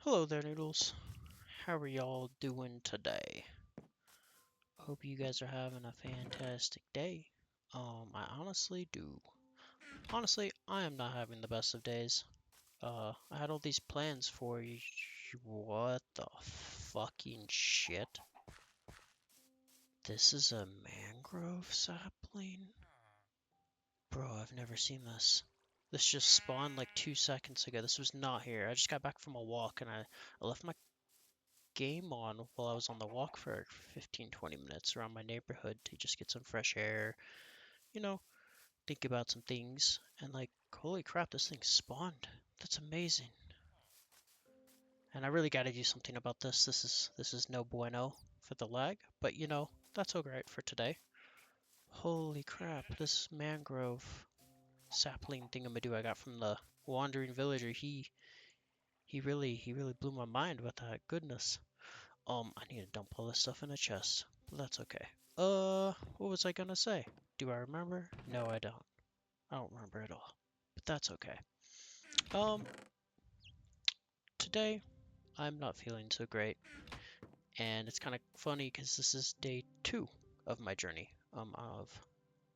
Hello there, Noodles. How are y'all doing today? Hope you guys are having a fantastic day. I honestly do. Honestly, I am not having the best of days. I had all these plans for you. What the fucking shit? This is a mangrove sapling? Bro, I've never seen this. This just spawned like 2 seconds ago. This was not here. I just got back from a walk and I left my game on while I was on the walk for 15-20 minutes around my neighborhood to just get some fresh air, you know, think about some things. And like, holy crap, this thing spawned. That's amazing. And I really got to do something about this. This is no bueno for the lag, but that's alright for today. Holy crap, this mangrove sapling thingamadoo I got from the wandering villager, he really blew my mind with that goodness. I need to dump all this stuff in a chest, but that's okay. What was I gonna say? Do I remember? No, I don't. I don't remember at all, but that's okay. Um, Today I'm not feeling so great, and it's kind of funny because this is day 2 of my journey, of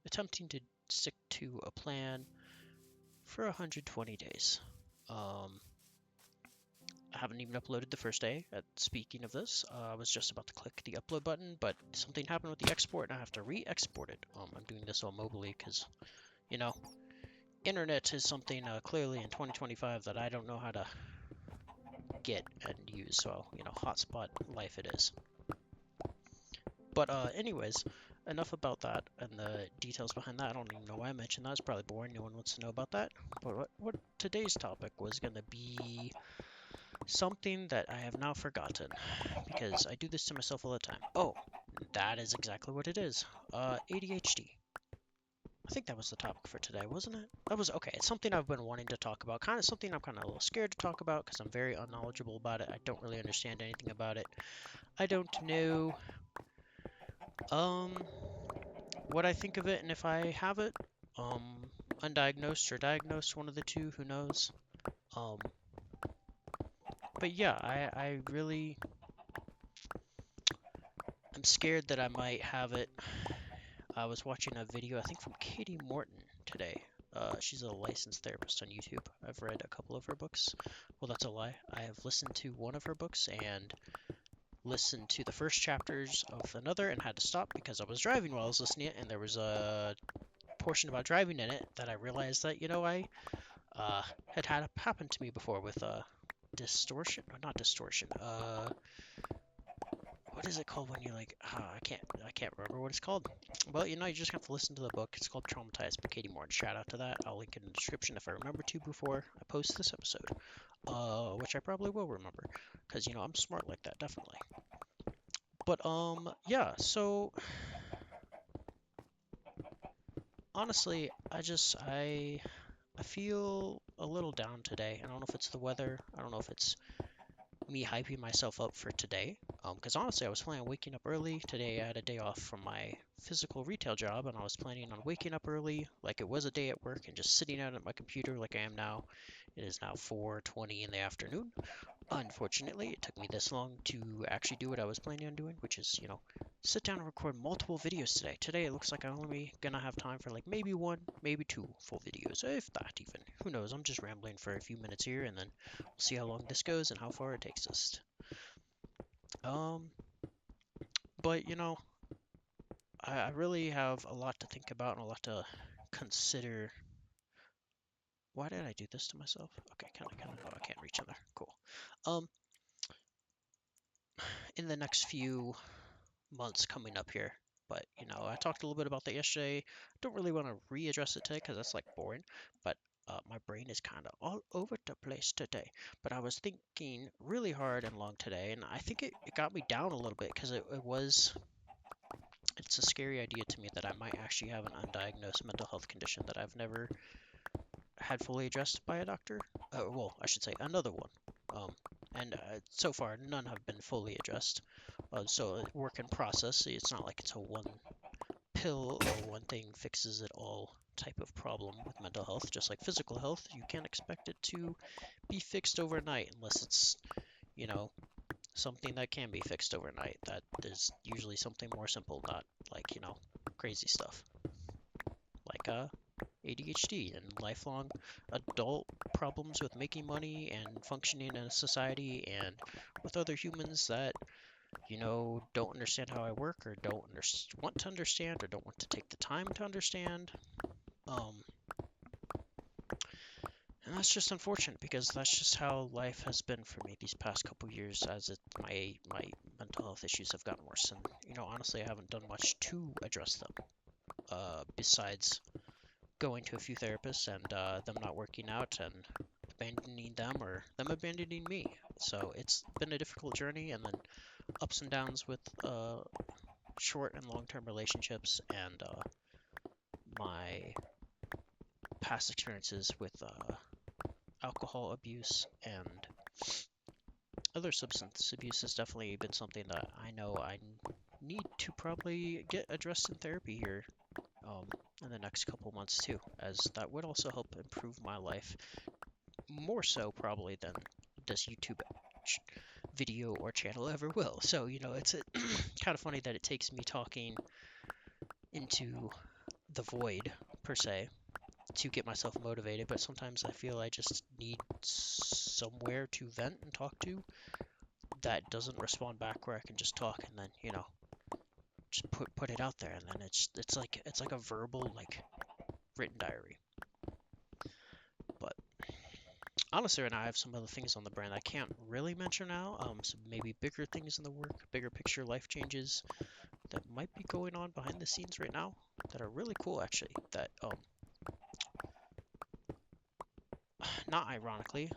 attempting to stick to a plan for 120 days. Um, I haven't even uploaded the first day. Speaking of this, I was just about to click the upload button, but something happened with the export and I have to re-export it. I'm doing this all mobily because, you know, internet is something clearly in 2025 that I don't know how to get and use. So, hotspot life it is. But anyways, enough about that and the details behind that. I don't even know why I mentioned that. It's probably boring. No one wants to know about that. But what today's topic was going to be something that I have now forgotten because I do this to myself all the time. Oh, that is exactly what it is. ADHD. I think that was the topic for today, wasn't it? That was okay. It's something I've been wanting to talk about. Kind of something I'm kind of a little scared to talk about because I'm very unknowledgeable about it. I don't really understand anything about it. I don't know um what I think of it and if I have it. Undiagnosed or diagnosed, one of the two, who knows? Um, but yeah, I really I'm scared that I might have it. I was watching a video, I think from Katie Morton today. She's a licensed therapist on YouTube. I've read a couple of her books. Well, that's a lie. I have listened to one of her books and listened to the first chapters of another and had to stop because I was driving while I was listening to it, and there was a portion about driving in it that I realized that, I had happened to me before with distortion, or not distortion, what is it called when you like I can't remember what it's called. Well, you just have to listen to the book. It's called Traumatized by Katie Morton. Shout out to that. I'll link it in the description if I remember to before I post this episode. Which I probably will remember because I'm smart like that, definitely. But yeah, so honestly, I feel a little down today. I don't know if it's the weather. I don't know if it's me hyping myself up for today. Because honestly, I was planning on waking up early. Today I had a day off from my physical retail job, and I was planning on waking up early, like it was a day at work, and just sitting out at my computer like I am now. It is now 4:20 in the afternoon. Unfortunately, it took me this long to actually do what I was planning on doing, which is, sit down and record multiple videos today. Today it looks like I'm only gonna have time for like maybe one, maybe two full videos, if that even. Who knows? I'm just rambling for a few minutes here, and then we'll see how long this goes and how far it takes us. Um, but I really have a lot to think about and a lot to consider. Why did I do this to myself? Okay, kind of. Oh, I can't reach in there. Cool. Um, in the next few months coming up here. But, I talked a little bit about that yesterday. I don't really want to readdress it today because that's like boring. But my brain is kind of all over the place today. But I was thinking really hard and long today, and I think it got me down a little bit because it's a scary idea to me that I might actually have an undiagnosed mental health condition that I've never had fully addressed by a doctor. Well, I should say another one. And so far, none have been fully addressed. So work in process. It's not like it's a one pill or one thing fixes it all type of problem with mental health. Just like physical health, you can't expect it to be fixed overnight unless it's, you know, something that can be fixed overnight. That is usually something more simple, not like, crazy stuff like ADHD and lifelong adult problems with making money and functioning in a society and with other humans that, don't understand how I work or don't want to understand or don't want to take the time to understand. Um, and that's just unfortunate because that's just how life has been for me these past couple years as my mental health issues have gotten worse. And, honestly, I haven't done much to address them, besides going to a few therapists and them not working out and abandoning them or them abandoning me. So it's been a difficult journey, and then ups and downs with short and long-term relationships and my past experiences with alcohol abuse and other substance abuse has definitely been something that I know I need to probably get addressed in therapy here in the next couple months too, as that would also help improve my life more so probably than this YouTube video or channel ever will. So, it's kind of funny that it takes me talking into the void per se to get myself motivated, but sometimes I feel I just need somewhere to vent and talk to that doesn't respond back where I can just talk and then, just put it out there, and then it's like a verbal, like, written diary. But honestly, right now I have some other things on the brand I can't really mention now. Some maybe bigger things in the work, bigger picture life changes that might be going on behind the scenes right now that are really cool actually. That not ironically,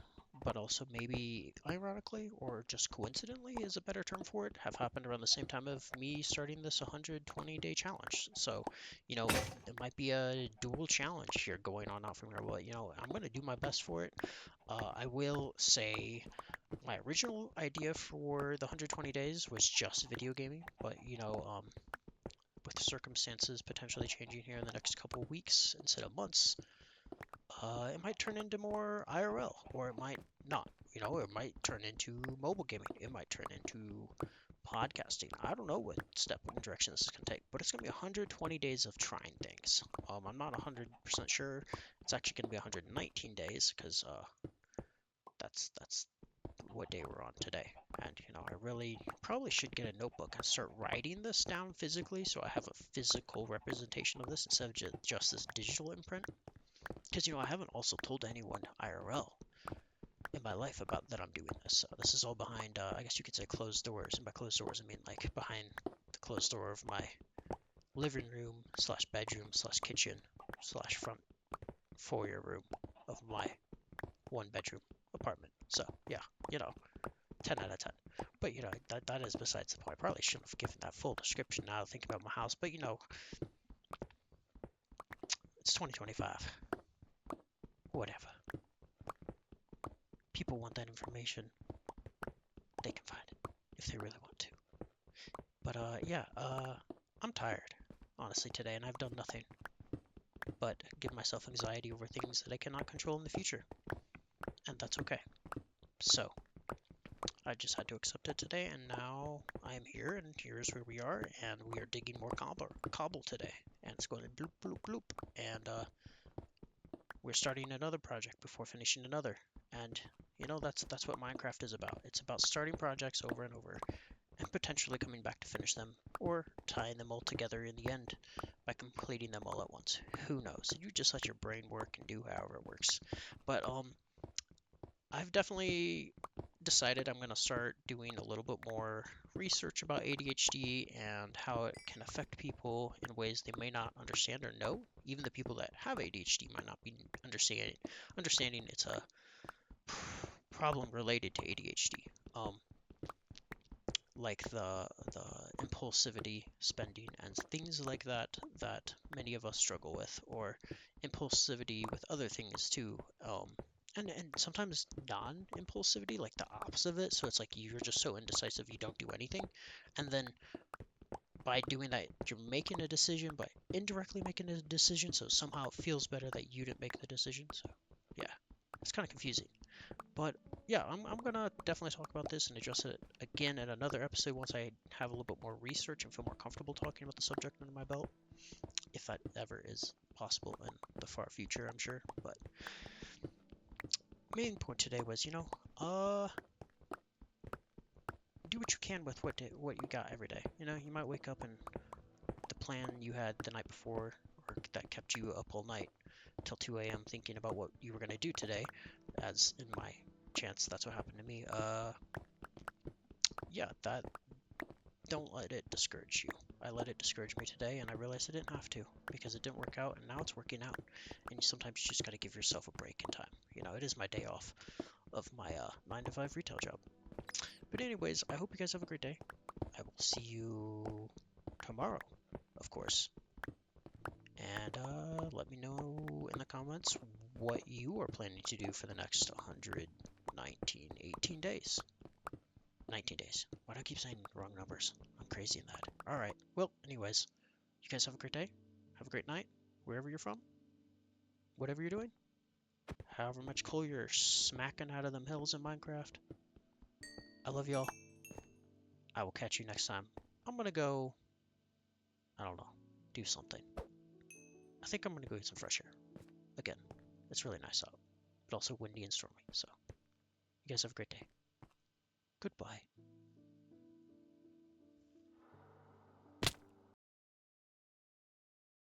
but also maybe ironically or just coincidentally is a better term for it, have happened around the same time of me starting this 120-day challenge. So, it might be a dual challenge here going on out from here, but, I'm going to do my best for it. I will say my original idea for the 120 days was just video gaming, but, with circumstances potentially changing here in the next couple weeks instead of months, it might turn into more IRL, or it might not. It might turn into mobile gaming. It might turn into podcasting. I don't know what step and direction this is going to take, but it's going to be 120 days of trying things. I'm not 100% sure. It's actually going to be 119 days because that's what day we're on today. And, I really probably should get a notebook and start writing this down physically so I have a physical representation of this instead of just this digital imprint. Because, I haven't also told anyone IRL in my life about that I'm doing this. So this is all behind, I guess you could say closed doors. And by closed doors, I mean like behind the closed door of my living room slash bedroom slash kitchen slash front foyer room of my one bedroom apartment. So yeah, 10 out of 10. But, that is besides the point. I probably shouldn't have given that full description now to think about my house. But, it's 2025. Whatever. People want that information. They can find it if they really want to. But, yeah, I'm tired, honestly, today. And I've done nothing but give myself anxiety over things that I cannot control in the future. And that's okay. So, I just had to accept it today, and now I am here, and here's where we are, and we are digging more cobble today, and it's going bloop, bloop, bloop, and we're starting another project before finishing another, and, that's what Minecraft is about. It's about starting projects over and over, and potentially coming back to finish them, or tying them all together in the end by completing them all at once. Who knows? You just let your brain work and do however it works. But, I've definitely decided I'm going to start doing a little bit more research about ADHD and how it can affect people in ways they may not understand or know. Even the people that have ADHD might not be understanding it's a problem related to ADHD. Like the impulsivity spending and things like that that many of us struggle with, or impulsivity with other things too. And sometimes non-impulsivity, like the opposite of it. So it's like you're just so indecisive you don't do anything, and then by doing that you're making a decision by indirectly making a decision. So somehow it feels better that you didn't make the decision. So yeah, it's kind of confusing. But yeah, I'm gonna definitely talk about this and address it again in another episode once I have a little bit more research and feel more comfortable talking about the subject under my belt, if that ever is possible in the far future, I'm sure. But main point today was, do what you can with what you got every day. You might wake up and the plan you had the night before, or that kept you up all night till 2 a.m. thinking about what you were gonna do today, as in my chance, that's what happened to me. Yeah, that don't let it discourage you. I let it discourage me today, and I realized I didn't have to because it didn't work out, and now it's working out. And sometimes you just got to give yourself a break in time. It is my day off of my 9 to 5 retail job. But anyways, I hope you guys have a great day. I will see you tomorrow, of course. And let me know in the comments what you are planning to do for the next 119, 18 days. 19 days. Why do I keep saying wrong numbers? I'm crazy in that. Alright, well, anyways, you guys have a great day. Have a great night, wherever you're from. Whatever you're doing. However much coal you're smacking out of them hills in Minecraft. I love y'all. I will catch you next time. I'm gonna go, I don't know, do something. I think I'm gonna go get some fresh air. Again, it's really nice out, but also windy and stormy, so you guys have a great day. Goodbye.